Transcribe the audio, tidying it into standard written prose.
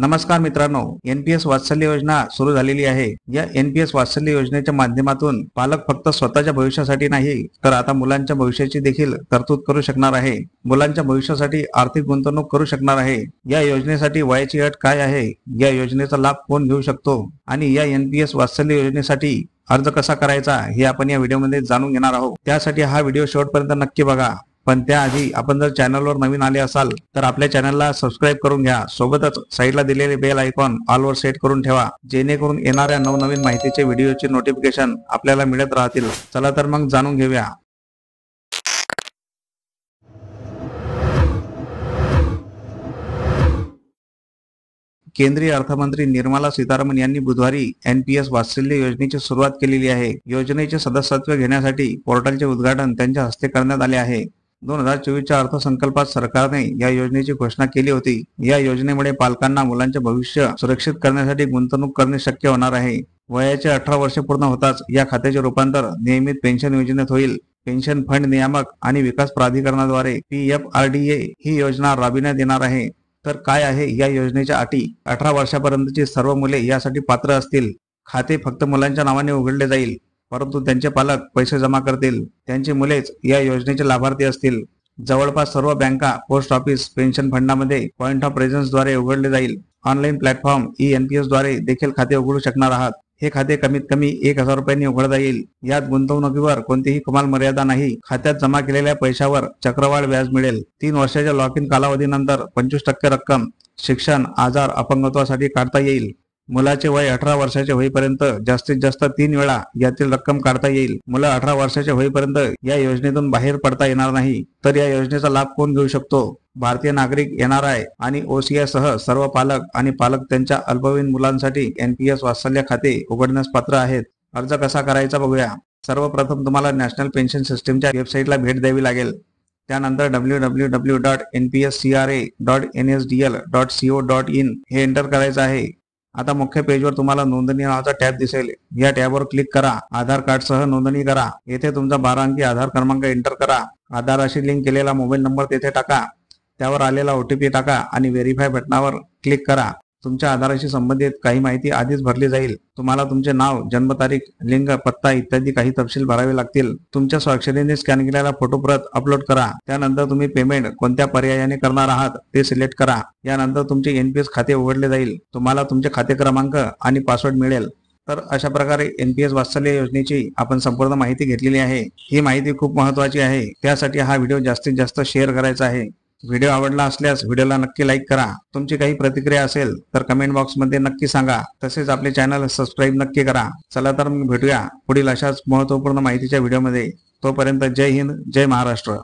नमस्कार मित्रांनो, एनपीएस वात्सल्य योजना सुरू झालेली आहे। या एनपीएस वात्सल्य योजनेच्या माध्यमातून पालक फक्त स्वतःच्या भविष्यासाठी नाही तर आता मुलांच्या भविष्याची देखील तरतूद करू शकणार आहे। मुलांच्या भविष्यासाठी आर्थिक गुंतवणूक करू शकणार आहे। या योजनेसाठी वयाची अट काय आहे, या योजनेचा लाभ कोण घेऊ शकतो आणि या एनपीएस वात्सल्य योजनेसाठी अर्ज कसा करायचा हे आपण या व्हिडिओमध्ये जाणून घेणार आहोत। त्यासाठी हा व्हिडिओ शेवटपर्यंत नक्की बघा। पण त्याआधी आपण जर चॅनलवर नवीन आले असाल तर आपल्या चॅनलला सबस्क्राइब करून घ्या। सोबतच साईडला दिलेले बेल आयकॉन ऑल वर सेट करून ठेवा, जेणेकरून येणाऱ्या नवनवीन माहितीचे व्हिडिओचे नोटिफिकेशन आपल्याला मिळत राहतील। चला तर मग जाणून घेऊया। केंद्रीय अर्थमंत्री निर्मला सीतारामन यांनी बुधवारी एनपीएस वात्सल्य योजनेची सुरुवात केलेली आहे। योजनेचे सदस्यत्व घेण्यासाठी पोर्टलचे उद्घाटन त्यांच्या हस्ते करण्यात आले आहे। 2024च्या अर्थसंकल्पात सरकारने या योजनेची घोषणा केली होती। या योजनेमुळे पालकांना मुलांचे भविष्य सुरक्षित करण्यासाठी गुंतवणूक करणे शक्य होणार आहे। वयाचे 18 वर्षे पूर्ण होताच या खात्याचे रूपांतर नियमित पेन्शन योजनेत होईल। पेन्शन फंड नियामक आणि विकास प्राधिकरणाद्वारे PFRDA ही योजना राबविण्यात येणार आहे। तर काय आहे या योजनेच्या अटी? 18 वर्षापर्यंतची सर्व मुले यासाठी पात्र असतील। खाते फक्त मुलांच्या नावाने उघडले जाईल, परंतु त्यांचे पालक पैसे जमा करतील। त्यांची मुलेच या योजनेचे लाभार्थी असतील। जवळपास सर्व बँका, पोस्ट ऑफिस, पेन्शन फंडामध्ये पॉइंट ऑफ प्रेझेन्सद्वारे उघडले जाईल। ऑनलाईन प्लॅटफॉर्म ENPS द्वारे देखील खाते उघडू शकणार आहात। हे खाते कमीत कमी 1000 रुपयांनी उघडता येईल। यात गुंतवणुकीवर कोणतीही कमाल मर्यादा नाही। खात्यात जमा केलेल्या पैशावर चक्रवाढ व्याज मिळेल। 3 वर्षाच्या लॉक इन कालावधीनंतर 25% रक्कम शिक्षण, आजार, अपंगत्वासाठी काढता येईल। मुलाचे वय 18 वर्षाचे होईपर्यंत जास्तीत जास्त 3 वेळा यातील रक्कम काढता येईल। मुलं 18 वर्षाचे होईपर्यंत या योजनेतून बाहेर पडता येणार नाही। तर या योजनेचा लाभ कोण घेऊ शकतो? भारतीय नागरिक, NRI आणि OCI सह सर्व पालक आणि पालक त्यांच्या अल्पवयीन मुलांसाठी एनपीएस वात्सल्य खाते उघडण्यास पात्र आहेत। अर्ज कसा करायचा बघूया। सर्वप्रथम तुम्हाला नॅशनल पेन्शन सिस्टीमच्या वेबसाईटला भेट द्यावी लागेल। त्यानंतर www.npscra.nsdl.co.in हे एंटर करायचं आहे। आता मुख्य पेजवर तुम्हाला नोंदणी नावाचा टॅब दिसेल। या टॅबवर क्लिक करा। आधार कार्ड सह नोंदणी करा। येथे तुमचा 12 अंकी आधार क्रमांक एंटर करा। आधाराशी लिंक केलेला मोबाईल नंबर तेथे टाका। त्यावर आलेला OTP टाका आणि व्हेरीफाय बटनावर क्लिक करा। तुमच्या आधाराशी संबंधित काही माहिती आधीच भरली जाईल। तुम्हाला तुमचे नाव, जन्मतारीख, लिंग, पत्ता इत्यादी काही तपशील भरावे लागतील। तुमच्या स्वाक्षरीने स्कॅन केलेला फोटो प्रत अपलोड करा। त्यानंतर तुम्ही पेमेंट कोणत्या पर्यायाने करणार आहात ते सिलेक्ट करा। यानंतर तुमचे एनपीएस खाते उघडले जाईल। तुम्हाला तुमचे खाते क्रमांक आणि पासवर्ड मिळेल। तर अशा प्रकारे एनपीएस वात्सल्य योजनेची आपण संपूर्ण माहिती घेतलेली आहे। ही माहिती खूप महत्त्वाची आहे, त्यासाठी हा व्हिडिओ जास्तीत जास्त शेअर करायचा आहे। व्हिडिओ आवडला असल्यास व्हिडिओला नक्की लाईक करा। तुमची काही प्रतिक्रिया असेल तर कमेंट बॉक्समध्ये नक्की सांगा। तसेच आपले चॅनल सबस्क्राईब नक्की करा। चला तर मग भेटूया पुढील अशाच महत्त्वपूर्ण माहितीच्या व्हिडिओमध्ये। तोपर्यंत जय हिंद, जय महाराष्ट्र।